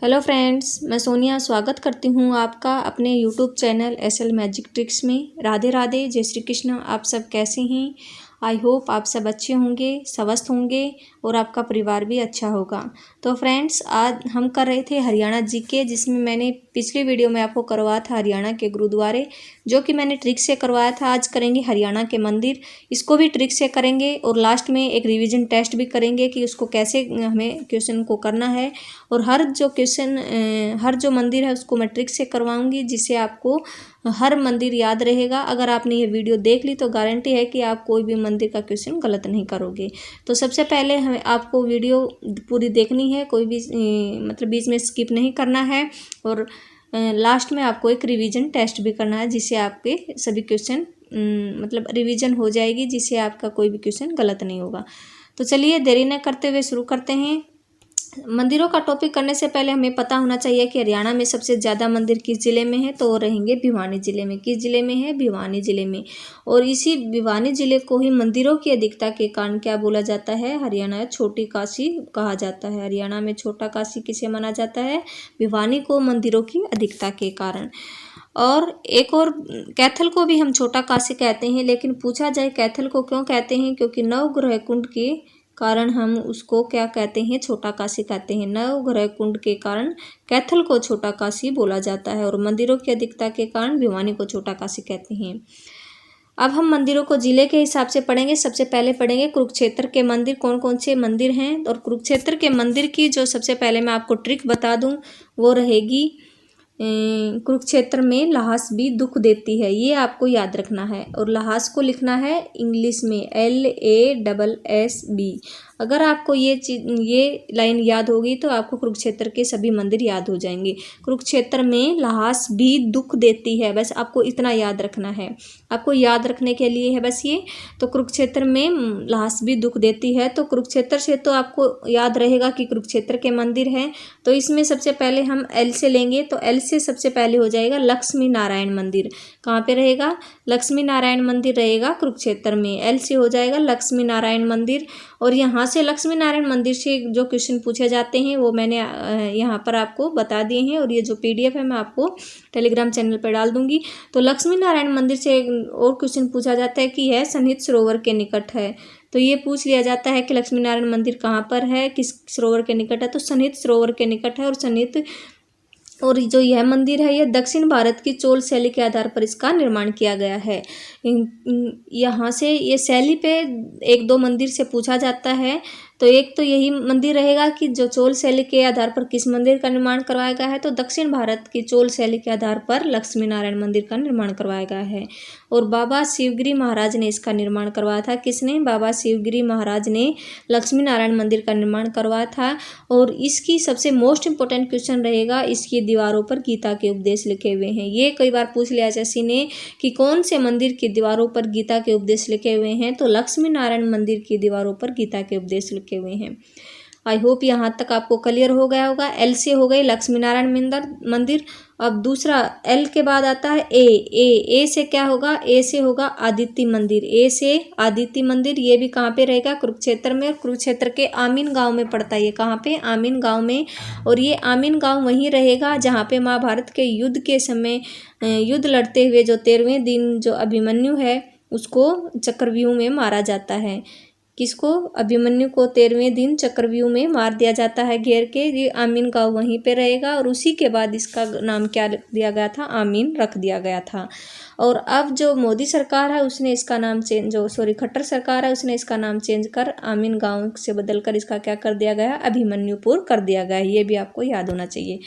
Hello friends, मैं सोनिया स्वागत करती हूँ आपका अपने YouTube channel SL magic tricks में। राधे राधे, जय श्री कृष्ण। आप सब कैसे हैं? आई होप आप सब अच्छे होंगे, स्वस्थ होंगे और आपका परिवार भी अच्छा होगा। तो फ्रेंड्स, आज हम कर रहे थे हरियाणा जीके, जिसमें मैंने पिछली वीडियो में आपको करवाया था हरियाणा के गुरुद्वारे, जो कि मैंने ट्रिक से करवाया था। आज करेंगे हरियाणा के मंदिर, इसको भी ट्रिक से करेंगे और लास्ट में एक रिवीजन टेस्ट भी करेंगे कि उसको कैसे हमें क्वेश्चन को करना है। और हर जो मंदिर है उसको मैं ट्रिक से करवाऊंगी, जिससे आपको हर मंदिर याद रहेगा। अगर आपने ये वीडियो देख ली तो गारंटी है कि आप कोई भी मंदिर का क्वेश्चन गलत नहीं करोगे। तो सबसे पहले हमें आपको वीडियो पूरी देखनी है, कोई भी मतलब बीच में स्किप नहीं करना है। और लास्ट में आपको एक रिवीजन टेस्ट भी करना है, जिससे आपके सभी क्वेश्चन मतलब रिवीजन हो जाएगी, जिससे आपका कोई भी क्वेश्चन गलत नहीं होगा। तो चलिए देरी न करते हुए शुरू करते हैं। मंदिरों का टॉपिक करने से पहले हमें पता होना चाहिए कि हरियाणा में सबसे ज़्यादा मंदिर किस ज़िले में है। तो वो रहेंगे भिवानी ज़िले में। किस ज़िले में है? भिवानी ज़िले में। और इसी भिवानी ज़िले को ही मंदिरों की अधिकता के कारण क्या बोला जाता है? हरियाणा छोटी काशी कहा जाता है। हरियाणा में छोटा काशी किसे माना जाता है? भिवानी को, मंदिरों की अधिकता के कारण। और एक और, कैथल को भी हम छोटा काशी कहते हैं, लेकिन पूछा जाए कैथल को क्यों कहते हैं? क्योंकि नवग्रह कुंड के कारण हम उसको क्या कहते हैं? छोटा काशी कहते हैं। नवग्रह कुंड के कारण कैथल को छोटा काशी बोला जाता है और मंदिरों की अधिकता के कारण भिवानी को छोटा काशी कहते हैं। अब हम मंदिरों को जिले के हिसाब से पढ़ेंगे। सबसे पहले पढ़ेंगे कुरुक्षेत्र के मंदिर, कौन कौन से मंदिर हैं। और कुरुक्षेत्र के मंदिर की जो सबसे पहले मैं आपको ट्रिक बता दूं, वो रहेगी कुरुक्षेत्र में ल्हास भी दुख देती है, ये आपको याद रखना है। और ल्हास को लिखना है इंग्लिश में LASSB। अगर आपको ये लाइन याद होगी तो आपको कुरुक्षेत्र के सभी मंदिर याद हो जाएंगे। कुरुक्षेत्र में ल्हास भी दुख देती है, बस आपको इतना याद रखना है। आपको याद रखने के लिए है बस ये। तो कुरुक्षेत्र में ल्हास भी दुख देती है, तो कुरुक्षेत्र से तो आपको याद रहेगा कि कुरुक्षेत्र के मंदिर हैं। तो इसमें सबसे पहले हम L से लेंगे, तो L से सबसे पहले हो जाएगा लक्ष्मी नारायण मंदिर। कहाँ पे रहेगा? लक्ष्मी नारायण मंदिर रहेगा कुरुक्षेत्र में। L से हो जाएगा लक्ष्मी नारायण मंदिर। और यहाँ से लक्ष्मी नारायण मंदिर से जो क्वेश्चन पूछे जाते हैं वो मैंने यहाँ पर आपको बता दिए हैं, और ये जो PDF है मैं आपको टेलीग्राम चैनल पर डाल दूंगी। तो लक्ष्मी नारायण मंदिर से और क्वेश्चन पूछा जाता है कि यह सन्निहित सरोवर के निकट है। तो ये पूछ लिया जाता है कि लक्ष्मी नारायण मंदिर कहाँ पर है, किस सरोवर के निकट है। तो सन्निहित सरोवर के निकट है। और जो यह मंदिर है, यह दक्षिण भारत की चोल शैली के आधार पर इसका निर्माण किया गया है। यहाँ से ये शैली पे एक दो मंदिर से पूछा जाता है। तो एक तो यही मंदिर रहेगा कि जो चोल शैली के आधार पर किस मंदिर का निर्माण करवाया गया है। तो दक्षिण भारत की चोल शैली के आधार पर लक्ष्मी नारायण मंदिर का निर्माण करवाया गया है। और बाबा शिवगिरी महाराज ने इसका निर्माण करवाया था। किसने? बाबा शिवगिरी महाराज ने लक्ष्मी नारायण मंदिर का निर्माण करवाया था। और इसकी सबसे मोस्ट इंपॉर्टेंट क्वेश्चन रहेगा, इसकी दीवारों पर गीता के उपदेश लिखे हुए हैं। ये कई बार पूछ लिया एसएससी ने कि कौन से मंदिर की दीवारों पर गीता के उपदेश लिखे हुए हैं। तो लक्ष्मी नारायण मंदिर की दीवारों पर गीता के उपदेश लिखे हुए हैं। आई होप यहाँ तक आपको क्लियर हो गया होगा। L से हो गई लक्ष्मी नारायण मंदिर। अब दूसरा L के बाद आता है A से क्या होगा? A से होगा आदित्य मंदिर। A से आदित्य मंदिर, ये भी कहाँ पे रहेगा? कुरुक्षेत्र में। कुरुक्षेत्र के आमीन गांव में पड़ता है। ये कहाँ पे? आमीन गांव में। और ये आमीन गांव वहीं रहेगा जहाँ पे महाभारत के युद्ध के समय युद्ध लड़ते हुए जो 13वें दिन जो अभिमन्यु है उसको चक्रव्यूह में मारा जाता है। किसको? अभिमन्यु को 13वें दिन चक्रव्यूह में मार दिया जाता है घेर के। ये आमीन गांव वहीं पे रहेगा। और उसी के बाद इसका नाम क्या दिया गया था? आमीन रख दिया गया था। और अब जो मोदी सरकार है उसने इसका नाम खट्टर सरकार है, उसने इसका नाम चेंज कर आमीन गांव से बदलकर इसका क्या कर दिया गया? अभिमन्युपुर कर दिया गया है। ये भी आपको याद होना चाहिए।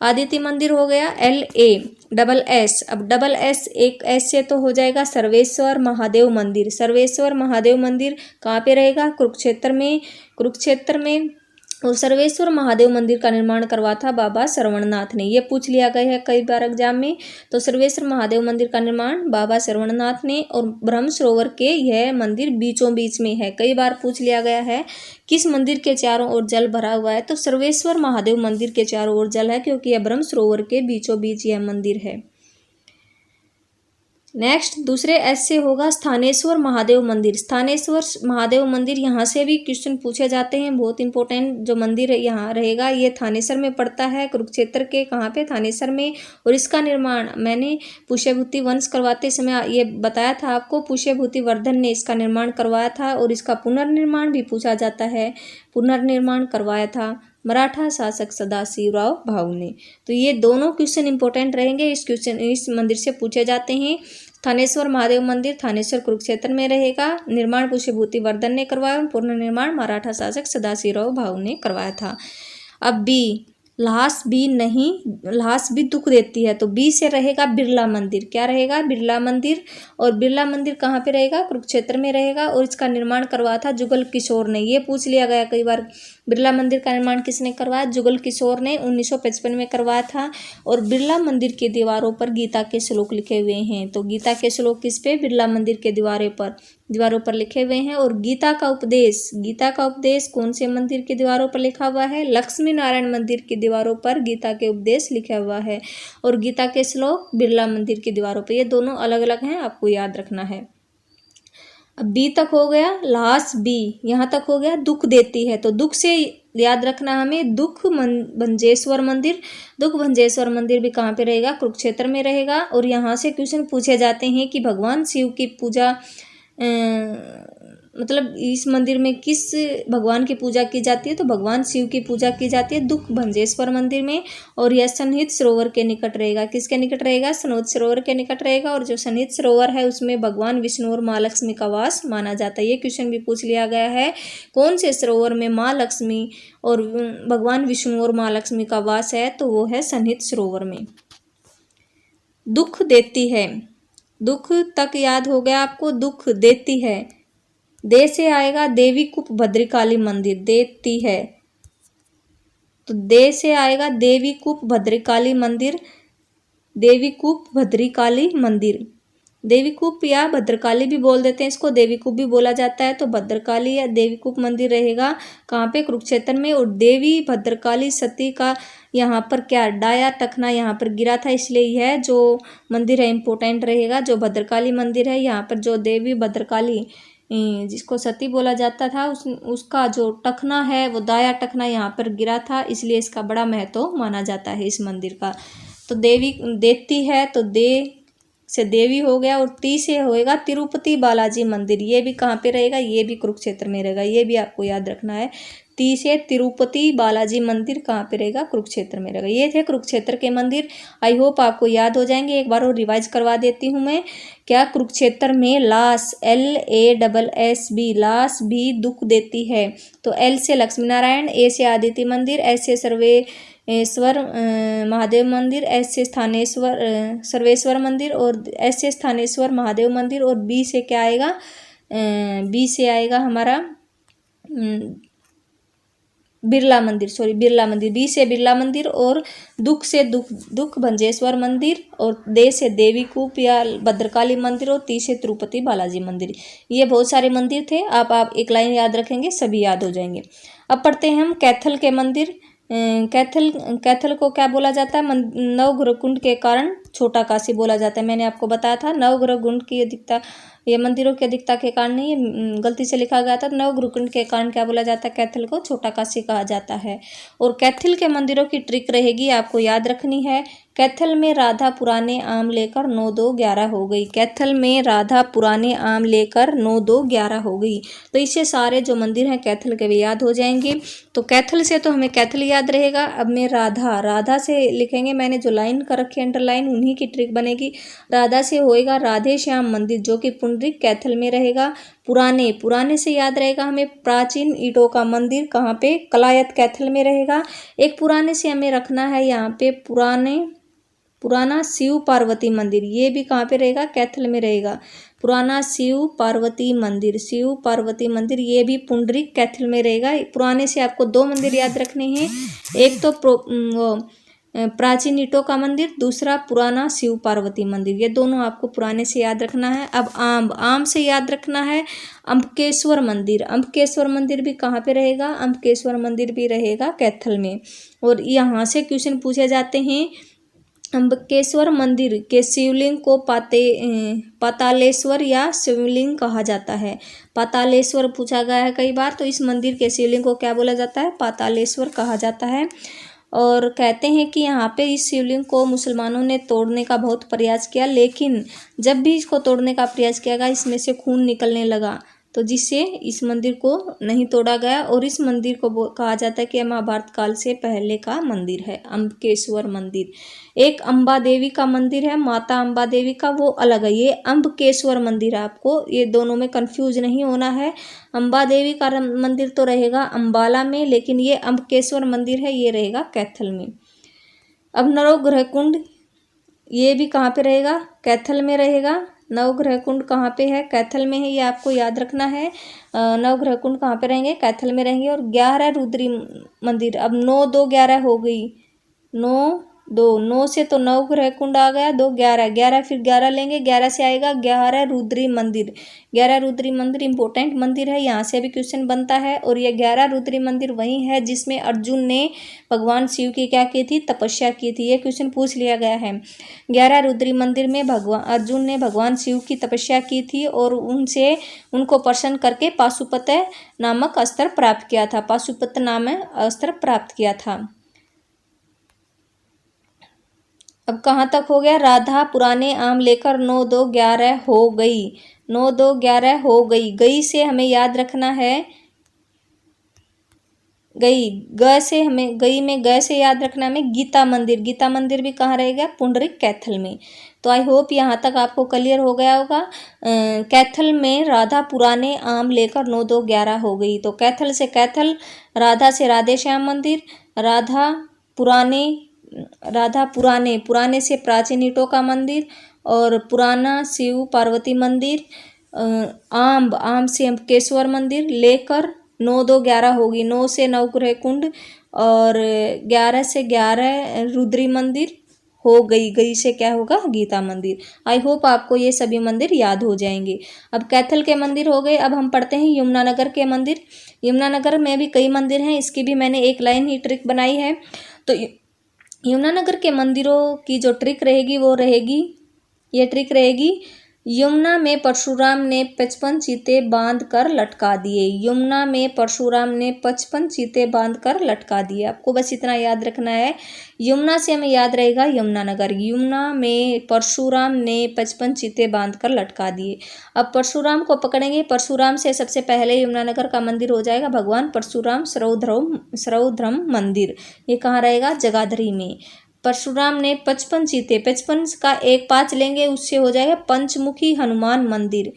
आदित्य मंदिर हो गया LASS। अब SS एक S से तो हो जाएगा सर्वेश्वर महादेव मंदिर। सर्वेश्वर महादेव मंदिर कहाँ पे रहेगा? कुरुक्षेत्र में। और सर्वेश्वर महादेव मंदिर का निर्माण करवा था बाबा श्रवणनाथ ने। ये पूछ लिया गया है कई बार एग्जाम में। तो सर्वेश्वर महादेव मंदिर का निर्माण बाबा श्रवणनाथ ने। और ब्रह्म सरोवर के यह मंदिर बीचों बीच में है। कई बार पूछ लिया गया है किस मंदिर के चारों ओर जल भरा हुआ है। तो सर्वेश्वर महादेव मंदिर के चारों ओर जल है, क्योंकि यह ब्रह्म सरोवर के बीचों बीच यह मंदिर है। नेक्स्ट दूसरे एस से होगा स्थानेश्वर महादेव मंदिर। स्थानेश्वर महादेव मंदिर, यहाँ से भी क्वेश्चन पूछे जाते हैं, बहुत इंपॉर्टेंट जो मंदिर है यहाँ रहेगा। ये थानेसर में पड़ता है, कुरुक्षेत्र के कहाँ पे, थानेसर में। और इसका निर्माण मैंने पुष्यभूति वंश करवाते समय ये बताया था आपको, पुष्यभूति वर्धन ने इसका निर्माण करवाया था। और इसका पुनर्निर्माण भी पूछा जाता है, पुनर्निर्माण करवाया था मराठा शासक सदाशिवराव भाऊ ने। तो ये दोनों क्वेश्चन इंपॉर्टेंट रहेंगे, इस मंदिर से पूछे जाते हैं। थानेश्वर महादेव मंदिर थानेश्वर कुरुक्षेत्र में रहेगा, निर्माण पुष्यभूति वर्धन ने करवाया, पुनर्निर्माण मराठा शासक सदाशिवराव भाऊ ने करवाया था। अब बी, ल्हास बी नहीं, ल्हास भी दुख देती है, तो बी से रहेगा बिरला मंदिर। क्या रहेगा? बिरला मंदिर। और बिरला मंदिर कहाँ पे रहेगा? कुरुक्षेत्र में रहेगा। और इसका निर्माण करवाया था जुगल किशोर ने। ये पूछ लिया गया कई बार, बिरला मंदिर का निर्माण किसने करवाया? जुगल किशोर ने 1955 में करवाया था। और बिरला मंदिर की दीवारों पर गीता के श्लोक लिखे हुए हैं। तो गीता के श्लोक किस पे? बिरला मंदिर के दीवारों पर लिखे हुए हैं। और गीता का उपदेश कौन से मंदिर की दीवारों पर लिखा हुआ है? लक्ष्मी नारायण मंदिर की दीवारों पर गीता के उपदेश लिखा हुआ है। और गीता के श्लोक बिरला मंदिर की दीवारों पर। ये दोनों अलग अलग हैं, आपको याद रखना है। अब बी तक हो गया, लास्ट बी यहाँ तक हो गया। दुख देती है, तो दुख से याद रखना हमें दुख भंजेश्वर मंदिर। दुख भंजेश्वर मंदिर भी कहाँ पे रहेगा? कुरुक्षेत्र में रहेगा। और यहाँ से क्वेश्चन पूछे जाते हैं कि भगवान शिव की पूजा मतलब इस मंदिर में किस भगवान की पूजा की जाती है? तो भगवान शिव की पूजा की जाती है दुख भंजेश्वर मंदिर में। और यह सन्निहित सरोवर के निकट रहेगा। किसके निकट रहेगा? सन्निहित सरोवर के निकट रहेगा। और जो सन्निहित सरोवर है उसमें भगवान विष्णु और माँ लक्ष्मी का वास माना जाता है। ये क्वेश्चन भी पूछ लिया गया है, कौन से सरोवर में माँ लक्ष्मी और भगवान विष्णु और माँ लक्ष्मी का वास है? तो वो है सन्निहित सरोवर में। दुख देती है, दुख तक याद हो गया आपको। दुख देती है, दे से आएगा देवी कूप भद्रकाली मंदिर। देती है तो दे से आएगा देवी कूप भद्रकाली मंदिर। देवी कूप भद्रकाली मंदिर, देवी कूप या भद्रकाली भी बोल देते हैं इसको, देवी कूप भी बोला जाता है। तो भद्रकाली या देवी कूप मंदिर रहेगा कहाँ पे? कुरुक्षेत्र में। और देवी भद्रकाली सती का यहाँ पर क्या डाया टखना यहाँ पर गिरा था, इसलिए यह जो मंदिर है इम्पोर्टेंट रहेगा। जो भद्रकाली मंदिर है यहाँ पर, जो देवी भद्रकाली जिसको सती बोला जाता था, उसका जो टखना है वो दाया टखना यहाँ पर गिरा था, इसलिए इसका बड़ा महत्व माना जाता है इस मंदिर का। तो देवी देती है, तो दे से देवी हो गया। और ती से होएगा तिरुपति बालाजी मंदिर। ये भी कहाँ पे रहेगा? ये भी कुरुक्षेत्र में रहेगा। ये भी आपको याद रखना है। ती से तिरुपति बालाजी मंदिर कहाँ पे रहेगा? कुरुक्षेत्र में रहेगा। ये थे कुरुक्षेत्र के मंदिर। आई होप आपको याद हो जाएंगे। एक बार और रिवाइज करवा देती हूँ मैं। क्या? कुरुक्षेत्र में लास LASSB लास भी दुख देती है। तो L से लक्ष्मी नारायण, A से आदित्य मंदिर, S से सर्वेश्वर महादेव मंदिर, S से सर्वेश्वर मंदिर, और S से स्थानेश्वर महादेव मंदिर। और B से क्या आएगा? B से आएगा हमारा बिरला मंदिर, बिरला मंदिर। बी से बिरला मंदिर। और दुख से दुख भंजेश्वर मंदिर। और दे से देवी कूप या भद्रकाली मंदिर। और ती से तिरुपति बालाजी मंदिर। ये बहुत सारे मंदिर थे। आप एक लाइन याद रखेंगे, सभी याद हो जाएंगे। अब पढ़ते हैं हम कैथल के मंदिर। कैथल को क्या बोला जाता है? नवग्रह कुंड के कारण छोटा काशी बोला जाता है। मैंने आपको बताया था नवग्रह कुंड की अधिकता, ये मंदिरों की अधिकता के कारण नहीं, ये गलती से लिखा गया था। नवग्रह कुंड के कारण क्या बोला जाता है? कैथल को छोटा काशी कहा जाता है। और कैथल के मंदिरों की ट्रिक रहेगी, आपको याद रखनी है। कैथल में राधा पुराने आम लेकर 9 2 11 हो गई। कैथल में राधा पुराने आम लेकर 9 2 11 हो गई। तो इससे सारे जो मंदिर हैं कैथल के भी याद हो जाएंगे। तो कैथल से तो हमें कैथल याद रहेगा। अब मैं राधा से लिखेंगे, मैंने जो लाइन कर रखी है अंडरलाइन, उन्हीं की ट्रिक बनेगी। राधा से होएगा राधे श्याम मंदिर, जो कि पुंडरिक कैथल में रहेगा। पुराने से याद रहेगा हमें प्राचीन ईंटों का मंदिर, कहाँ पे? कलायत कैथल में रहेगा। एक पुराने से हमें रखना है यहाँ पे पुराना शिव पार्वती मंदिर। ये भी कहाँ पे रहेगा? कैथल में रहेगा। पुराना शिव पार्वती मंदिर ये भी पुंडरिक कैथल में रहेगा। पुराने से आपको 2 मंदिर याद रखने हैं। एक तो प्राचीन ईंटों का मंदिर, दूसरा पुराना शिव पार्वती मंदिर। ये दोनों आपको पुराने से याद रखना है। अब आम से याद रखना है अम्बकेश्वर मंदिर भी कहाँ पे रहेगा? अम्बकेश्वर मंदिर भी रहेगा कैथल में। और यहाँ से क्वेश्चन पूछे जाते हैं अम्बकेश्वर मंदिर के शिवलिंग को पातालेश्वर या शिवलिंग कहा जाता है। पातालेश्वर पूछा गया है कई बार, तो इस मंदिर के शिवलिंग को क्या बोला जाता है? पातालेश्वर कहा जाता है। और कहते हैं कि यहाँ पे इस शिवलिंग को मुसलमानों ने तोड़ने का बहुत प्रयास किया, लेकिन जब भी इसको तोड़ने का प्रयास किया गया इसमें से खून निकलने लगा, तो जिससे इस मंदिर को नहीं तोड़ा गया। और इस मंदिर को कहा जाता है कि महाभारत काल से पहले का मंदिर है, अम्बकेश्वर मंदिर। एक अम्बा देवी का मंदिर है, माता अम्बा देवी का, वो अलग है। ये अम्बकेश्वर मंदिर है, आपको ये दोनों में कंफ्यूज नहीं होना है। अम्बा देवी का मंदिर तो रहेगा अम्बाला में, लेकिन ये अम्बकेश्वर मंदिर है, ये रहेगा कैथल में। अब नवग्रह कुंड, ये भी कहाँ पे रहेगा? कैथल में रहेगा। नवग्रह कुंड कहाँ पे है? कैथल में है, ये आपको याद रखना है। नवग्रह कुंड कहाँ पे रहेंगे? कैथल में रहेंगे। और 11 रुद्री मंदिर, अब 9 2 11 हो गई, 9 9 से तो नवग्रह कुंड आ गया, 2 11 11, फिर 11 लेंगे, 11 से आएगा 11 रुद्री मंदिर। 11 रुद्री मंदिर इंपॉर्टेंट मंदिर है, यहाँ से भी क्वेश्चन बनता है। और ये 11 रुद्री मंदिर वही है जिसमें अर्जुन ने भगवान शिव की क्या की थी? तपस्या की थी। ये क्वेश्चन पूछ लिया गया है। 11 रुद्री मंदिर में अर्जुन ने भगवान शिव की तपस्या की थी और उनको प्रसन्न करके पाशुपत नामक अस्त्र प्राप्त किया था। पाशुपत नामक अस्त्र प्राप्त किया था। अब कहाँ तक हो गया? राधा पुराने आम लेकर 9 2 11 हो गई, 9 2 11 हो गई। गई से हमें याद रखना है, गई में ग से याद रखना हमें गीता मंदिर। गीता मंदिर भी कहाँ रहेगा? पुंडरिक कैथल में। तो आई होप यहाँ तक आपको क्लियर हो गया होगा। कैथल में राधा पुराने आम लेकर 9 2 11 हो गई। तो कैथल से कैथल, राधा से राधे श्याम मंदिर, पुराने से प्राचीन ईंटों का मंदिर, और पुराना शिव पार्वती मंदिर, आम से अम्बकेश्वर मंदिर, लेकर 9 2 11 होगी। 9 से नवग्रह कुंड और 11 से 11 रुद्री मंदिर हो गई। गई से क्या होगा? गीता मंदिर। आई होप आपको ये सभी मंदिर याद हो जाएंगे। अब कैथल के मंदिर हो गए। अब हम पढ़ते हैं यमुनानगर के मंदिर। यमुनानगर में भी कई मंदिर हैं, इसकी भी मैंने एक लाइन ही ट्रिक बनाई है। तो यमुनानगर के मंदिरों की जो ट्रिक रहेगी वो रहेगी, ये ट्रिक रहेगी, यमुना में परशुराम ने 55 चीते बांध कर लटका दिए। यमुना में परशुराम ने 55 चीते बांध कर लटका दिए। आपको बस इतना याद रखना है। यमुना से हमें याद रहेगा यमुनानगर। यमुना में परशुराम ने 55 चीते बांध कर लटका दिए। अब परशुराम को पकड़ेंगे। परशुराम से सबसे पहले यमुनानगर का मंदिर हो जाएगा भगवान परशुराम सर्वधर्म मंदिर। ये कहाँ रहेगा? जगाधरी में। परशुराम ने 55 चीते, 55 का एक 5 लेंगे, उससे हो जाएगा पंचमुखी हनुमान मंदिर।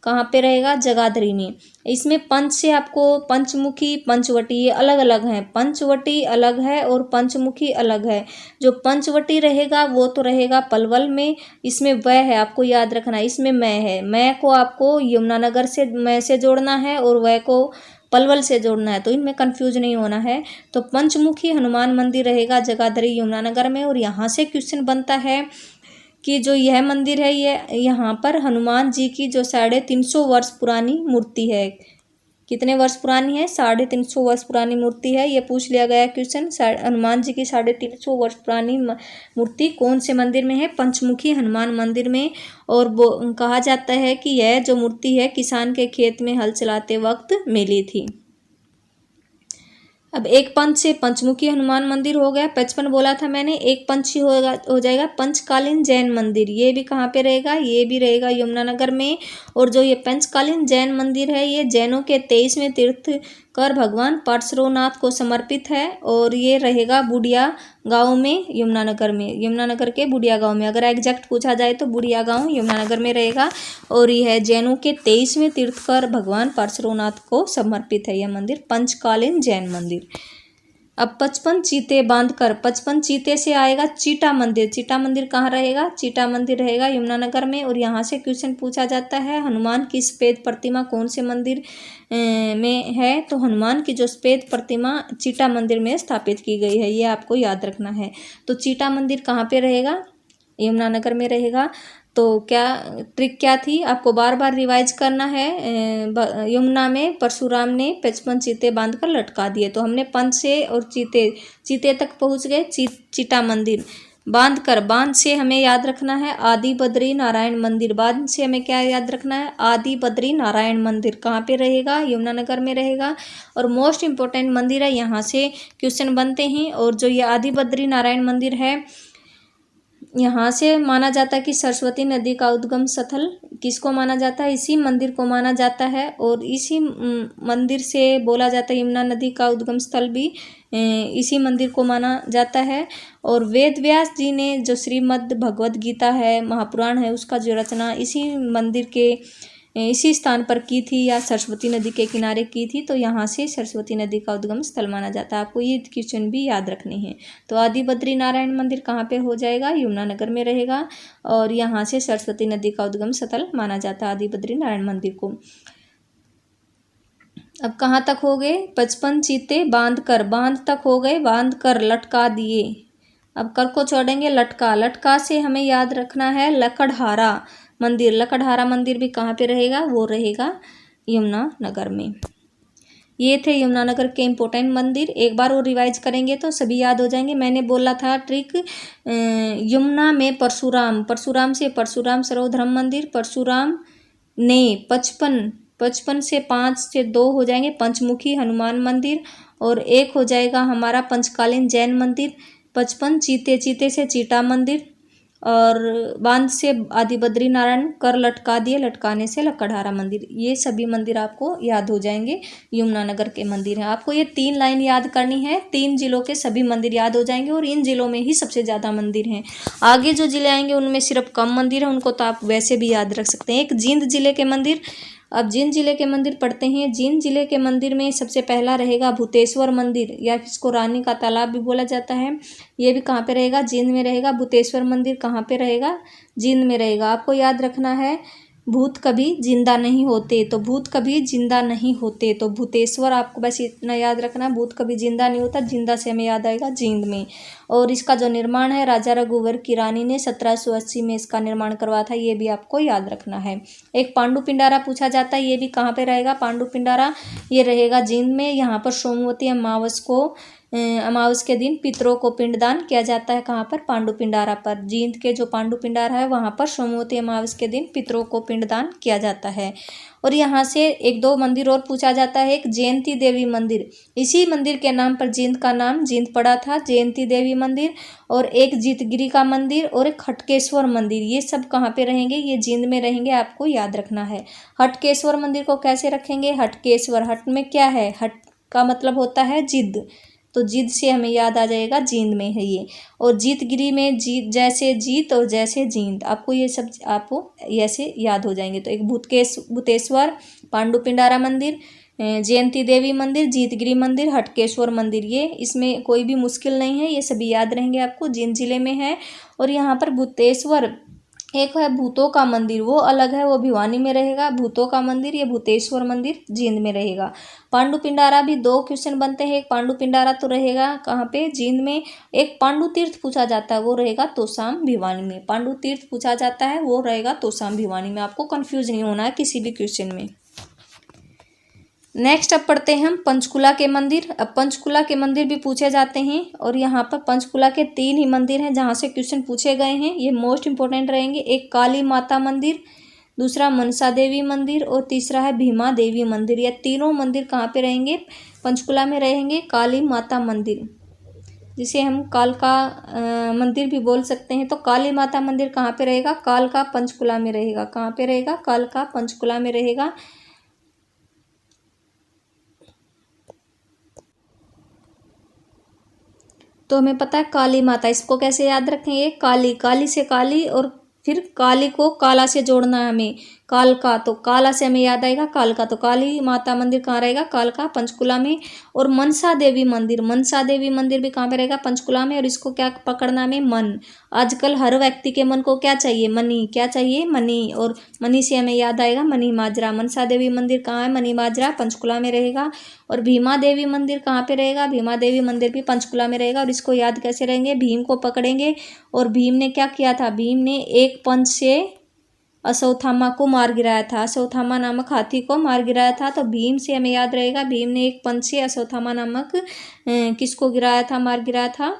कहाँ पे रहेगा? जगाधरी में। इसमें पंच से आपको पंचमुखी, पंचवटी ये अलग अलग हैं। पंचवटी अलग है और पंचमुखी अलग है। जो पंचवटी रहेगा वो तो रहेगा पलवल में। इसमें वह है, आपको याद रखना, इसमें मैं है। मैं को आपको यमुनानगर से मैं से जोड़ना है और वह को पलवल से जोड़ना है, तो इनमें कंफ्यूज नहीं होना है। तो पंचमुखी हनुमान मंदिर रहेगा जगाधरी यमुनानगर में। और यहाँ से क्वेश्चन बनता है कि जो यह मंदिर है, ये यहाँ पर हनुमान जी की जो 350 वर्ष पुरानी मूर्ति है। कितने वर्ष पुरानी है? 350 वर्ष पुरानी मूर्ति है। ये पूछ लिया गया क्वेश्चन। हनुमान जी की 350 वर्ष पुरानी मूर्ति कौन से मंदिर में है? पंचमुखी हनुमान मंदिर में। और वो कहा जाता है कि यह जो मूर्ति है किसान के खेत में हल चलाते वक्त मिली थी। अब एक पंच से पंचमुखी हनुमान मंदिर हो गया। 55 बोला था मैंने, एक पंच ही हो जाएगा पंचकालीन जैन मंदिर। ये भी कहाँ पे रहेगा? ये भी रहेगा यमुनानगर में। और जो ये पंचकालीन जैन मंदिर है, ये जैनों के 23वें तीर्थकर भगवान पार्श्वनाथ को समर्पित है। और ये रहेगा बुढ़िया गांव में, यमुनानगर में। यमुनानगर के बुढ़िया गांव में, अगर एग्जैक्ट पूछा जाए तो बुढ़िया गांव यमुनानगर में रहेगा। और यह जैनों के 23वें तीर्थकर भगवान पार्श्वनाथ को समर्पित है यह मंदिर, पंचकालीन जैन मंदिर। अब 55 चीते बांधकर, 55 चीते से आएगा चीटा मंदिर। चीटा मंदिर कहाँ रहेगा? चीटा मंदिर रहेगा यमुनानगर में। और यहाँ से क्वेश्चन पूछा जाता है, हनुमान की सफेद प्रतिमा कौन से मंदिर में है? तो हनुमान की जो सफेद प्रतिमा चीटा मंदिर में स्थापित की गई है, ये आपको याद रखना है। तो चीटा मंदिर कहाँ पे रहेगा? यमुनानगर में रहेगा। तो क्या ट्रिक क्या थी? आपको बार बार रिवाइज करना है। यमुना में परशुराम ने 55 चीते बांधकर लटका दिए। तो हमने पंच से और चीते तक पहुंच गए। चीटा मंदिर, बांध से हमें याद रखना है आदि बद्री नारायण मंदिर। बांध से हमें क्या याद रखना है, आदि बद्री नारायण मंदिर। कहाँ पे रहेगा, यमुनानगर में रहेगा। और मोस्ट इम्पोर्टेंट मंदिर है, यहाँ से क्वेश्चन बनते हैं। और जो ये आदि बद्री नारायण मंदिर है, यहाँ से माना जाता है कि सरस्वती नदी का उद्गम स्थल किसको माना जाता है, इसी मंदिर को माना जाता है। और इसी मंदिर से बोला जाता है यमुना नदी का उद्गम स्थल भी इसी मंदिर को माना जाता है। और वेद व्यास जी ने जो श्रीमद् भगवत गीता है, महापुराण है, उसका जो रचना इसी मंदिर के इसी स्थान पर की थी, या सरस्वती नदी के किनारे की थी। तो यहाँ से सरस्वती नदी का उद्गम स्थल माना जाता है। आपको ये क्वेश्चन भी याद रखने हैं। तो आदि बद्री नारायण मंदिर कहाँ पे हो जाएगा, यमुनानगर में रहेगा। और यहाँ से सरस्वती नदी का उद्गम स्थल माना जाता है आदि बद्री नारायण मंदिर को। अब कहाँ तक हो गए, 55 चीते बांध तक हो गए, बांध कर लटका दिए। अब कर को छोड़ेंगे, लटका से हमें याद रखना है लकड़हारा मंदिर। लकड़हारा मंदिर भी कहाँ पे रहेगा, वो रहेगा यमुनानगर में। ये थे यमुनानगर के इम्पोर्टेंट मंदिर। एक बार वो रिवाइज करेंगे तो सभी याद हो जाएंगे। मैंने बोला था ट्रिक, यमुना में परशुराम से परशुराम सरोधर्म मंदिर, परशुराम ने 55 से 5 से 2 हो जाएंगे पंचमुखी हनुमान मंदिर, और एक हो जाएगा हमारा पंचकालीन जैन मंदिर। 55 चीते से चीटा मंदिर, और बांध से आदि बद्री नारायण, कर लटका दिए, लटकाने से लकड़हारा मंदिर। ये सभी मंदिर आपको याद हो जाएंगे, यमुनानगर के मंदिर हैं। आपको ये 3 लाइन याद करनी है, 3 जिलों के सभी मंदिर याद हो जाएंगे, और इन जिलों में ही सबसे ज़्यादा मंदिर हैं। आगे जो जिले आएंगे उनमें सिर्फ कम मंदिर हैं, उनको तो आप वैसे भी याद रख सकते हैं। एक जींद जिले के मंदिर। अब जींद जिले के मंदिर पढ़ते हैं। जींद जिले के मंदिर में सबसे पहला रहेगा भूतेश्वर मंदिर, या इसको रानी का तालाब भी बोला जाता है। ये भी कहाँ पे रहेगा, जींद में रहेगा। भूतेश्वर मंदिर कहाँ पे रहेगा, जींद में रहेगा। आपको याद रखना है भूत कभी जिंदा नहीं होते, तो भूत कभी जिंदा नहीं होते, तो भूतेश्वर आपको बस इतना याद रखना, भूत कभी जिंदा नहीं होता। जिंदा से हमें याद आएगा जींद में। और इसका जो निर्माण है राजा रघुवर की रानी ने 1780 में इसका निर्माण करवाया था, ये भी आपको याद रखना है। एक पांडु पिंडारा पूछा जाता है, ये भी कहाँ पे रहेगा, पांडु पिंडारा ये रहेगा जींद में। यहाँ पर सोमवती अमावस के दिन पितरों को पिंडदान किया जाता है। कहाँ पर, पांडु पिंडारा पर। जींद के जो पांडु पिंडारा है वहाँ पर सोमवती अमावस के दिन पितरों को पिंडदान किया जाता है। और यहाँ से 1-2 मंदिर और पूछा जाता है। एक जयंती देवी मंदिर, इसी मंदिर के नाम पर जींद का नाम जींद पड़ा था, जयंती देवी मंदिर। और एक जीतगिरी का मंदिर, और एक हटकेश्वर मंदिर। ये सब कहाँ पे रहेंगे, ये जींद में रहेंगे, आपको याद रखना है। हटकेश्वर मंदिर को कैसे रखेंगे, हटकेश्वर, हट में क्या है, हट का मतलब होता है जिद, तो जिद से हमें याद आ जाएगा जींद में है ये। और जीतगिरी में जीत, जैसे जीत और जैसे जींद, आपको ये सब आपको ऐसे याद हो जाएंगे। तो एक भूतेश्वर, पांडु पिंडारा मंदिर, जयंती देवी मंदिर, जीतगिरी मंदिर, हटकेश्वर मंदिर, ये इसमें कोई भी मुश्किल नहीं है, ये सभी याद रहेंगे आपको, जींद जिले में है। और यहाँ पर भूतेश्वर, एक है भूतों का मंदिर, वो अलग है, वो भिवानी में रहेगा। भूतों का मंदिर, ये भूतेश्वर मंदिर जींद में रहेगा। पांडु पिंडारा भी 2 क्वेश्चन बनते हैं। एक पांडु पिंडारा तो रहेगा कहाँ पे, जींद में। एक पांडु तीर्थ पूछा जाता है, वो रहेगा तोशाम भिवानी में। पांडु तीर्थ पूछा जाता है, वो रहेगा तोशाम भिवानी में। आपको कंफ्यूज नहीं होना है किसी भी क्वेश्चन में। नेक्स्ट अब पढ़ते हैं हम पंचकुला के मंदिर। अब पंचकुला के मंदिर भी पूछे जाते हैं, और यहाँ पर पंचकुला के 3 ही मंदिर हैं जहाँ से क्वेश्चन पूछे गए हैं, ये मोस्ट इंपॉर्टेंट रहेंगे। एक काली माता मंदिर, दूसरा मनसा देवी मंदिर, और तीसरा है भीमा देवी मंदिर। यह तीनों मंदिर कहाँ पे रहेंगे, पंचकुला में रहेंगे। काली माता मंदिर, जिसे हम कालका मंदिर भी बोल सकते हैं, तो काली माता मंदिर कहाँ पे रहेगा, कालका पंचकुला में रहेगा। कहाँ पे रहेगा, कालका पंचकुला में रहेगा। तो हमें पता है काली माता, इसको कैसे याद रखेंगे, काली, काली से काली, और फिर काली को काला से जोड़ना है हमें, कालका, तो काला से हमें याद आएगा कालका। तो काली माता मंदिर कहाँ रहेगा, कालका पंचकुला में। और मनसा देवी मंदिर, मनसा देवी मंदिर भी कहाँ पे रहेगा, पंचकुला में। और इसको क्या पकड़ना में, मन। आजकल हर व्यक्ति के मन को क्या चाहिए, मनी, क्या चाहिए, मनी। और मनी से हमें याद आएगा मनी माजरा। मनसा देवी मंदिर कहाँ है, मनी माजरा पंचकुला में रहेगा। और भीमा देवी मंदिर कहाँ पे रहेगा, भीमा देवी मंदिर भी पंचकुला में रहेगा। और इसको याद कैसे रहेंगे, भीम को पकड़ेंगे। और भीम ने क्या किया था, भीम ने एक पंच से अश्वत्थामा को मार गिराया था, अश्वत्थामा नामक हाथी को मार गिराया था। तो भीम से हमें याद रहेगा, भीम ने एक पंच से अश्वत्थामा नामक किसको गिराया था, मार गिराया था,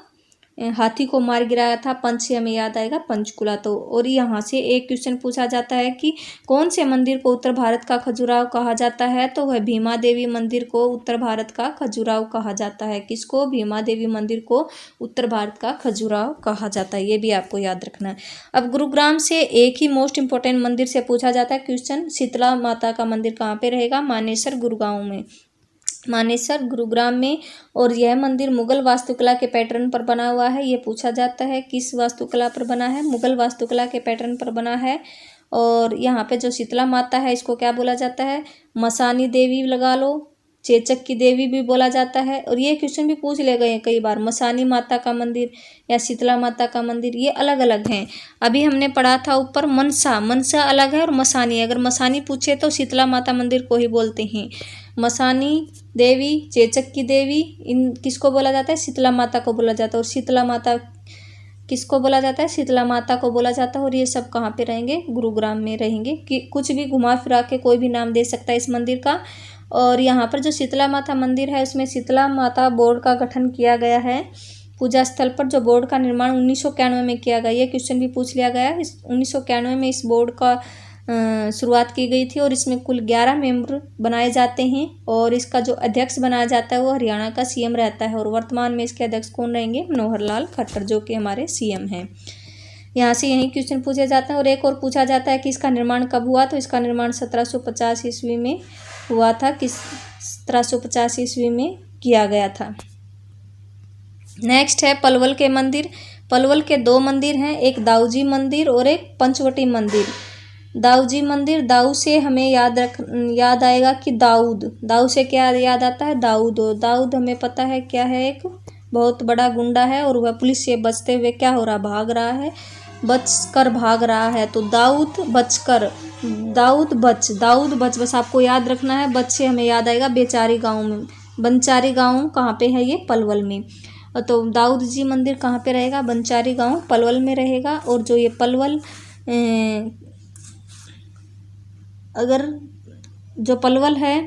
हाथी को मार गिराया था, पंच से हमें याद आएगा पंचकुला। तो और यहाँ से एक क्वेश्चन पूछा जाता है कि कौन से मंदिर को उत्तर भारत का खजुराहो कहा जाता है, तो वह भीमा देवी मंदिर को उत्तर भारत का खजुराहो कहा जाता है। किसको? भीमा देवी मंदिर को उत्तर भारत का खजुराहो कहा जाता है, ये भी आपको याद रखना है। अब गुरुग्राम से एक ही मोस्ट इंपॉर्टेंट मंदिर से पूछा जाता है क्वेश्चन, शीतला माता का मंदिर कहाँ पे रहेगा? मानेसर गुरुगांव में, मानेसर गुरुग्राम में। और यह मंदिर मुगल वास्तुकला के पैटर्न पर बना हुआ है, ये पूछा जाता है किस वास्तुकला पर बना है? मुगल वास्तुकला के पैटर्न पर बना है। और यहाँ पे जो शीतला माता है इसको क्या बोला जाता है? मसानी देवी लगा लो, चेचक की देवी भी बोला जाता है। और ये क्वेश्चन भी पूछ ले गए कई बार, मसानी माता का मंदिर या शीतला माता का मंदिर, ये अलग अलग हैं। अभी हमने पढ़ा था ऊपर मनसा, मनसा अलग है और मसानी, अगर मसानी पूछे तो शीतला माता मंदिर को ही बोलते हैं। मसानी देवी, चेचक की देवी, इन किसको बोला जाता है? शीतला माता को बोला जाता है। और शीतला माता किसको बोला जाता है? शीतला माता को बोला जाता है। और ये सब कहाँ पे रहेंगे? गुरुग्राम में रहेंगे। कि कुछ भी घुमा फिरा के कोई भी नाम दे सकता है इस मंदिर का। और यहाँ पर जो शीतला माता मंदिर है उसमें शीतला माता बोर्ड का गठन किया गया है पूजा स्थल पर, जो बोर्ड का निर्माण 1991 में किया गया। ये क्वेश्चन भी पूछ लिया गया। 1991 में इस बोर्ड का शुरुआत की गई थी और इसमें कुल 11 मेंबर बनाए जाते हैं। और इसका जो अध्यक्ष बनाया जाता है वो हरियाणा का सीएम रहता है। और वर्तमान में इसके अध्यक्ष कौन रहेंगे? मनोहर लाल खट्टर, जो कि हमारे सीएम हैं। यहाँ से यही क्वेश्चन पूछे जाते हैं। और एक और पूछा जाता है कि इसका निर्माण कब हुआ, तो इसका निर्माण 1750 ईस्वी में हुआ था। किस 1750 ईस्वी में किया गया था। नेक्स्ट है पलवल के मंदिर। पलवल के 2 मंदिर हैं, एक दाऊजी मंदिर और एक पंचवटी मंदिर। दाऊजी मंदिर, दाऊ से हमें याद आएगा कि दाऊद, दाऊ से क्या याद आता है? दाऊद। और दाऊद हमें पता है क्या है? एक बहुत बड़ा गुंडा है और वह पुलिस से बचते हुए क्या हो रहा? भाग रहा है, बचकर भाग रहा है। तो दाऊद बचकर, दाऊद बच, बस आपको याद रखना है। बच से हमें याद आएगा बेचारी गांव में, बनचारी गांव कहाँ पे है? ये पलवल में। तो दाऊद जी मंदिर कहाँ पे रहेगा? बनचारी गांव पलवल में रहेगा। और जो ये पलवल अगर जो पलवल है,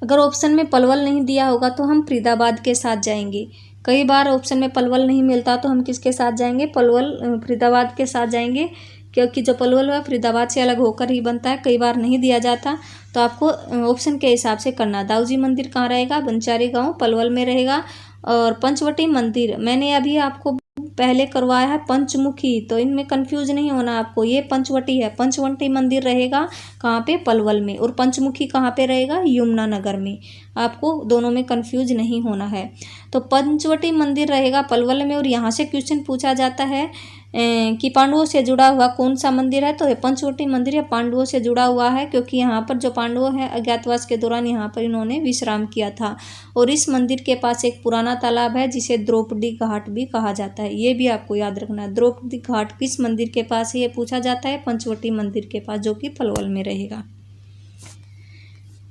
अगर ऑप्शन में पलवल नहीं दिया होगा तो हम फरीदाबाद के साथ जाएंगे। कई बार ऑप्शन में पलवल नहीं मिलता तो हम किसके साथ जाएंगे? पलवल फरीदाबाद के साथ जाएंगे, क्योंकि जो पलवल है फरीदाबाद से अलग होकर ही बनता है। कई बार नहीं दिया जाता तो आपको ऑप्शन के हिसाब से करना। दाऊजी मंदिर कहाँ रहेगा? बनचारी गांव पलवल में रहेगा। और पंचवटी मंदिर मैंने अभी आपको पहले करवाया है पंचमुखी, तो इनमें कंफ्यूज नहीं होना आपको, ये पंचवटी है। पंचवटी मंदिर रहेगा कहाँ पे? पलवल में। और पंचमुखी कहाँ पे रहेगा? यमुनानगर में। आपको दोनों में कंफ्यूज नहीं होना है। तो पंचवटी मंदिर रहेगा पलवल में। और यहाँ से क्वेश्चन पूछा जाता है कि पांडवों से जुड़ा हुआ कौन सा मंदिर है, तो ये पंचवटी मंदिर है पांडवों से जुड़ा हुआ है, क्योंकि यहाँ पर जो पांडव हैं अज्ञातवास के दौरान यहाँ पर इन्होंने विश्राम किया था। और इस मंदिर के पास एक पुराना तालाब है जिसे द्रौपदी घाट भी कहा जाता है, ये भी आपको याद रखना है। द्रौपदी घाट किस मंदिर के पास है? ये पूछा जाता है पंचवटी मंदिर के पास, जो कि पलवल में रहेगा।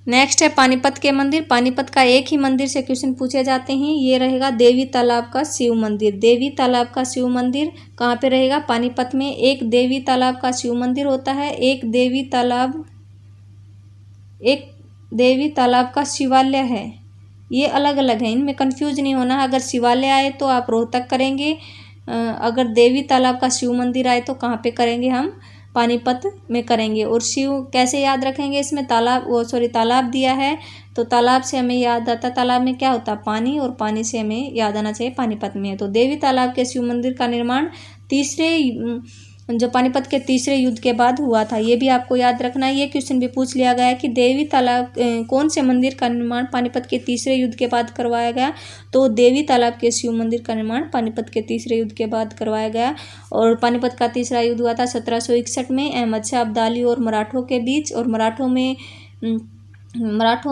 नेक्स्ट है पानीपत के मंदिर। पानीपत का एक ही मंदिर से क्वेश्चन पूछे जाते हैं, ये रहेगा देवी तालाब का शिव मंदिर। देवी तालाब का शिव मंदिर कहाँ पे रहेगा? पानीपत में। एक देवी तालाब का शिव मंदिर होता है, एक देवी तालाब का शिवालय है, ये अलग अलग है, इनमें कंफ्यूज नहीं होना। अगर शिवालय आए तो आप रोहतक करेंगे, अगर देवी तालाब का शिव मंदिर आए तो कहाँ पे करेंगे? हम पानीपत में करेंगे। और शिव कैसे याद रखेंगे? इसमें तालाब दिया है, तो तालाब से हमें याद आता, तालाब में क्या होता है? पानी, और पानी से हमें याद आना चाहिए पानीपत में है। तो देवी तालाब के शिव मंदिर का निर्माण जो पानीपत के तीसरे युद्ध के बाद हुआ था, ये भी आपको याद रखना है। ये क्वेश्चन भी पूछ लिया गया है कि देवी तालाब कौन से मंदिर का निर्माण पानीपत के तीसरे युद्ध के बाद करवाया गया, तो देवी तालाब के शिव मंदिर का निर्माण पानीपत के तीसरे युद्ध के बाद करवाया गया। और पानीपत का तीसरा युद्ध हुआ था 1761 में अहमद शाह अब्दाली और मराठों के बीच। और मराठों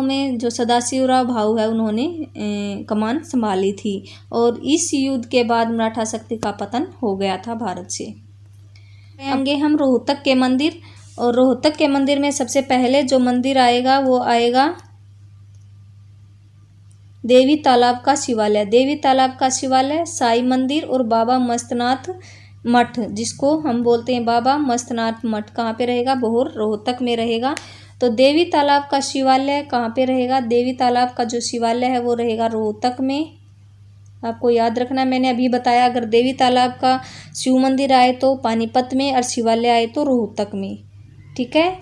में जो सदाशिवराव भाऊ है उन्होंने कमान संभाली थी। और इस युद्ध के बाद मराठा शक्ति का पतन हो गया था भारत से। आएंगे हम रोहतक के मंदिर। और रोहतक के मंदिर में सबसे पहले जो मंदिर आएगा वो आएगा देवी तालाब का शिवालय। देवी तालाब का शिवालय, साई मंदिर और बाबा मस्तनाथ मठ, जिसको हम बोलते हैं बाबा मस्तनाथ मठ, कहाँ पे रहेगा? बोहर रोहतक में रहेगा। तो देवी तालाब का शिवालय कहाँ पे रहेगा? देवी तालाब का जो शिवालय है वो रहेगा रोहतक में। आपको याद रखना है। मैंने अभी बताया, अगर देवी तालाब का शिव मंदिर आए तो पानीपत में, और शिवालय आए तो रोहतक में, ठीक है।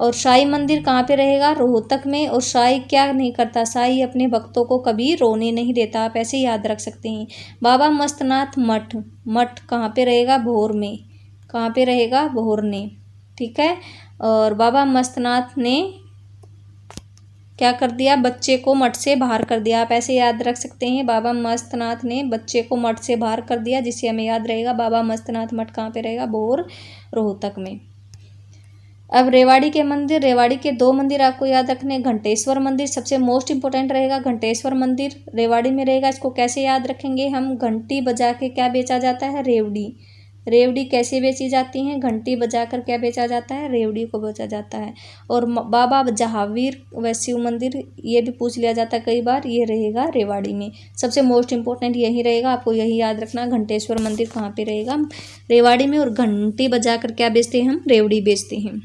और साईं मंदिर कहाँ पे रहेगा? रोहतक में। और साईं क्या नहीं करता? साईं अपने भक्तों को कभी रोने नहीं देता, आप ऐसे याद रख सकते हैं। बाबा मस्तनाथ मठ, मठ कहाँ पे रहेगा? भोर में। कहाँ पे रहेगा? भोर में, ठीक है। और बाबा मस्तनाथ ने क्या कर दिया? बच्चे को मठ से बाहर कर दिया, आप ऐसे याद रख सकते हैं। बाबा मस्तनाथ ने बच्चे को मठ से बाहर कर दिया, जिससे हमें याद रहेगा बाबा मस्तनाथ मठ कहाँ पे रहेगा? भोर, रोहतक में। अब रेवाड़ी के मंदिर, रेवाड़ी के 2 मंदिर आपको याद रखने। घंटेश्वर मंदिर सबसे मोस्ट इंपॉर्टेंट रहेगा, घंटेश्वर मंदिर रेवाड़ी में रहेगा। इसको कैसे याद रखेंगे हम? घंटी बजा के क्या बेचा जाता है? रेवड़ी। रेवड़ी कैसे बेची जाती हैं? घंटी बजाकर क्या बेचा जाता है? रेवड़ी को बेचा जाता है। और बाबा जहावीर व शिव मंदिर, ये भी पूछ लिया जाता है कई बार, ये रहेगा रेवाड़ी में। सबसे मोस्ट इंपॉर्टेंट यही रहेगा, आपको यही याद रखना। घंटेश्वर मंदिर कहाँ पे रहेगा? रेवाड़ी में। और घंटी बजाकर क्या बेचते हैं हम? रेवड़ी बेचते हैं।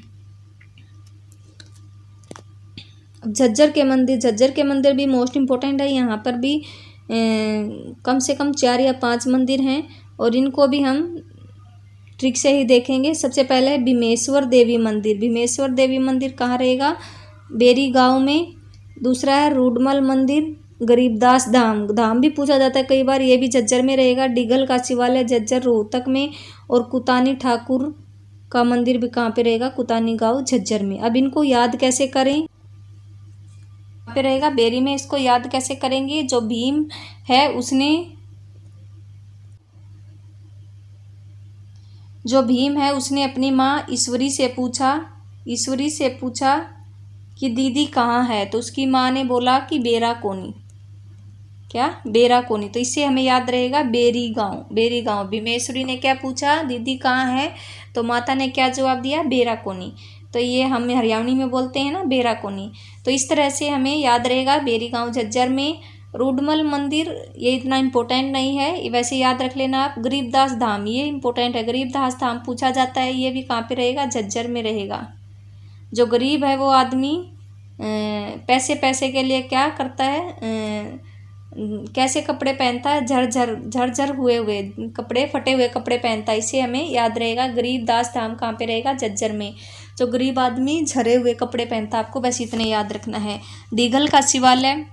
अब झज्जर के मंदिर, झज्जर के मंदिर भी मोस्ट इम्पोर्टेंट है। यहाँ पर भी कम से कम 4 या 5 मंदिर हैं, और इनको भी हम ट्रिक से ही देखेंगे। सबसे पहले है भीमेश्वर देवी मंदिर। भीमेश्वर देवी मंदिर कहाँ रहेगा? बेरी गांव में। दूसरा है रूडमल मंदिर, गरीबदास धाम, धाम भी पूछा जाता है कई बार, ये भी झज्जर में रहेगा। डिगल का शिवालय झज्जर रोहतक में। और कुतानी ठाकुर का मंदिर भी कहाँ पे रहेगा? कुतानी गांव झज्जर में। अब इनको याद कैसे करें? पे रहेगा बेरी में। इसको याद कैसे करेंगे? जो भीम है उसने, जो भीम है उसने अपनी माँ ईश्वरी से पूछा कि दीदी कहाँ है, तो उसकी माँ ने बोला कि बेरा कोनी। क्या? बेरा कोनी। तो इससे हमें याद रहेगा बेरी गांव, बेरी गांव। भीमेश्वरी ने क्या पूछा? दीदी कहाँ है, तो माता ने क्या जवाब दिया? बेरा कोनी। तो ये हम हरियाणवी में बोलते हैं ना, बेरा कोनी। तो इस तरह से हमें याद रहेगा बेरी गांव झज्जर में। रूडमल मंदिर ये इतना इम्पोर्टेंट नहीं है, वैसे याद रख लेना आप। गरीबदास धाम ये इम्पोर्टेंट है, गरीबदास धाम पूछा जाता है, ये भी कहाँ पे रहेगा? झज्जर में रहेगा। जो गरीब है वो आदमी पैसे पैसे के लिए क्या करता है? कैसे कपड़े पहनता है? झरझर हुए हुए कपड़े, फटे हुए कपड़े पहनता है। इसे हमें याद रहेगा। गरीबदास धाम कहाँ पे रहेगा? झज्जर में। जो गरीब आदमी झरे हुए कपड़े पहनता है, आपको बस इतने याद रखना है। दीघल का शिवालय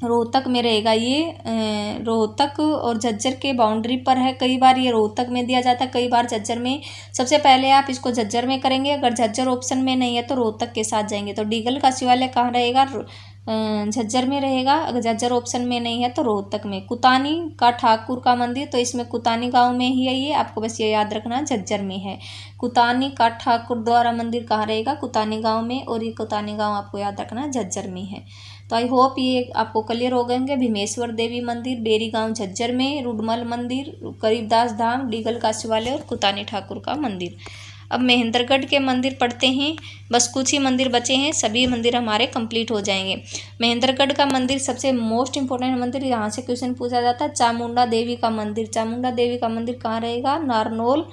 रोहतक में रहेगा। ये रोहतक और झज्जर के बाउंड्री पर है। कई बार ये रोहतक में दिया जाता है, कई बार झज्जर में। सबसे पहले आप इसको झज्जर में करेंगे, अगर झज्जर ऑप्शन में नहीं है तो रोहतक के साथ जाएंगे। तो डीगल का शिवालय कहाँ रहेगा? झज्जर में रहेगा। अगर झज्जर ऑप्शन में नहीं है तो रोहतक में। कुतानी का ठाकुर का मंदिर, तो इसमें कुतानी गांव में ही है ये, आपको बस ये याद रखना झज्जर में है। कुतानी का ठाकुर द्वारा मंदिर कहाँ रहेगा? कुतानी गांव में। और ये कुतानी गांव आपको याद रखना झज्जर में है। तो आई होप ये आपको क्लियर हो गए होंगे। भीमेश्वर देवी मंदिर बेरी गांव झज्जर में, रुडमल मंदिर, गरीबदास धाम, डीगल का शिवालय और कुतानी ठाकुर का मंदिर। अब महेंद्रगढ़ के मंदिर पढ़ते हैं, बस कुछ ही मंदिर बचे हैं, सभी मंदिर हमारे कंप्लीट हो जाएंगे। महेंद्रगढ़ का मंदिर सबसे मोस्ट इंपॉर्टेंट मंदिर, यहाँ से क्वेश्चन पूछा जाता है। चामुंडा देवी का मंदिर, चामुंडा देवी का मंदिर कहाँ रहेगा? नारनौल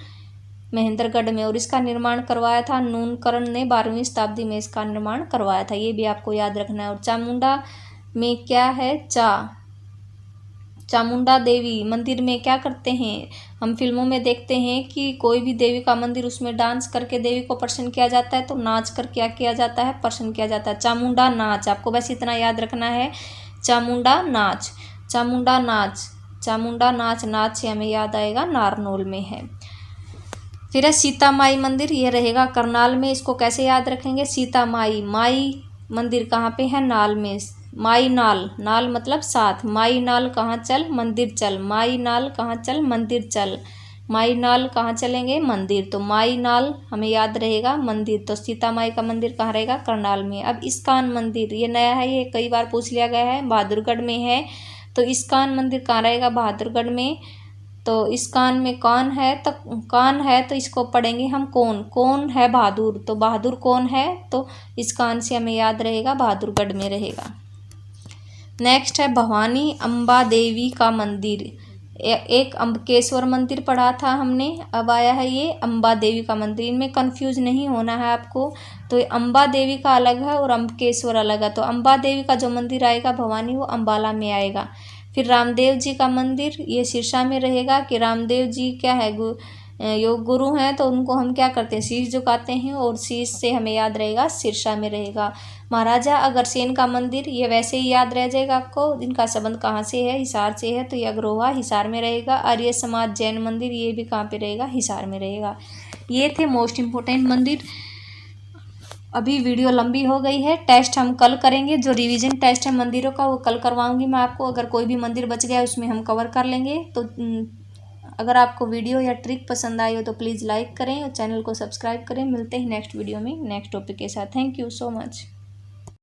महेंद्रगढ़ में। और इसका निर्माण करवाया था नूनकरण ने, 12वीं शताब्दी में इसका निर्माण करवाया था, ये भी आपको याद रखना है। और चामुंडा में क्या है? चामुंडा देवी मंदिर में क्या करते हैं? हम फिल्मों में देखते हैं कि कोई भी देवी का मंदिर, उसमें डांस करके देवी को प्रसन्न किया जाता है, तो नाच कर क्या किया जाता है? प्रसन्न किया जाता है। चामुंडा नाच, आपको बस इतना याद रखना है। चामुंडा नाच, चामुंडा नाच, चामुंडा नाच, नाच से हमें याद आएगा नारनौल में है। फिर है सीता माई मंदिर, ये रहेगा करनाल में। इसको कैसे याद रखेंगे? सीता माई, माई मंदिर कहाँ पे है? नाल में। माई नाल, नाल मतलब साथ। माई नाल कहाँ चल? मंदिर चल। माई नाल कहाँ चल? मंदिर चल। माई नाल कहाँ चलेंगे? मंदिर। तो माई नाल हमें याद रहेगा मंदिर। तो सीता माई का मंदिर कहाँ रहेगा? करनाल में। अब इस्कान मंदिर, ये नया है, ये कई बार पूछ लिया गया है, बहादुरगढ़ में है। तो इस्कान मंदिर कहाँ रहेगा? बहादुरगढ़ में। तो इस्कान में कौन है? तो कौन है, तो इसको पढ़ेंगे हम कौन, कौन है बहादुर, तो बहादुर कौन है? तो इस्कान से हमें याद रहेगा बहादुरगढ़ में रहेगा। नेक्स्ट है भवानी अम्बा देवी का मंदिर। एक अम्बकेश्वर मंदिर पढ़ा था हमने, अब आया है ये अम्बा देवी का मंदिर। इनमें कंफ्यूज नहीं होना है आपको। तो ये अम्बा देवी का अलग है और अम्बकेश्वर अलग है। तो अम्बा देवी का जो मंदिर आएगा भवानी, वो अम्बाला में आएगा। फिर रामदेव जी का मंदिर ये सिरसा में रहेगा कि रामदेव जी क्या है योग गुरु हैं, तो उनको हम क्या करते हैं, शीश झुकाते हैं, और शीश से हमें याद रहेगा सिरसा में रहेगा। महाराजा अग्रसेन का मंदिर ये वैसे ही याद रह जाएगा आपको, इनका संबंध कहाँ से है, हिसार से है, तो ये अग्रोहा हिसार में रहेगा। आर्य समाज जैन मंदिर ये भी कहाँ पे रहेगा, हिसार में रहेगा। ये थे मोस्ट इम्पोर्टेंट मंदिर। अभी वीडियो लंबी हो गई है, टेस्ट हम कल करेंगे, जो रिवीजन टेस्ट है मंदिरों का वो कल करवाऊंगी मैं आपको। अगर कोई भी मंदिर बच गया उसमें हम कवर कर लेंगे। तो अगर आपको वीडियो या ट्रिक पसंद आई हो तो प्लीज़ लाइक करें और चैनल को सब्सक्राइब करें। मिलते हैं नेक्स्ट वीडियो में नेक्स्ट टॉपिक के साथ। Thank you so much.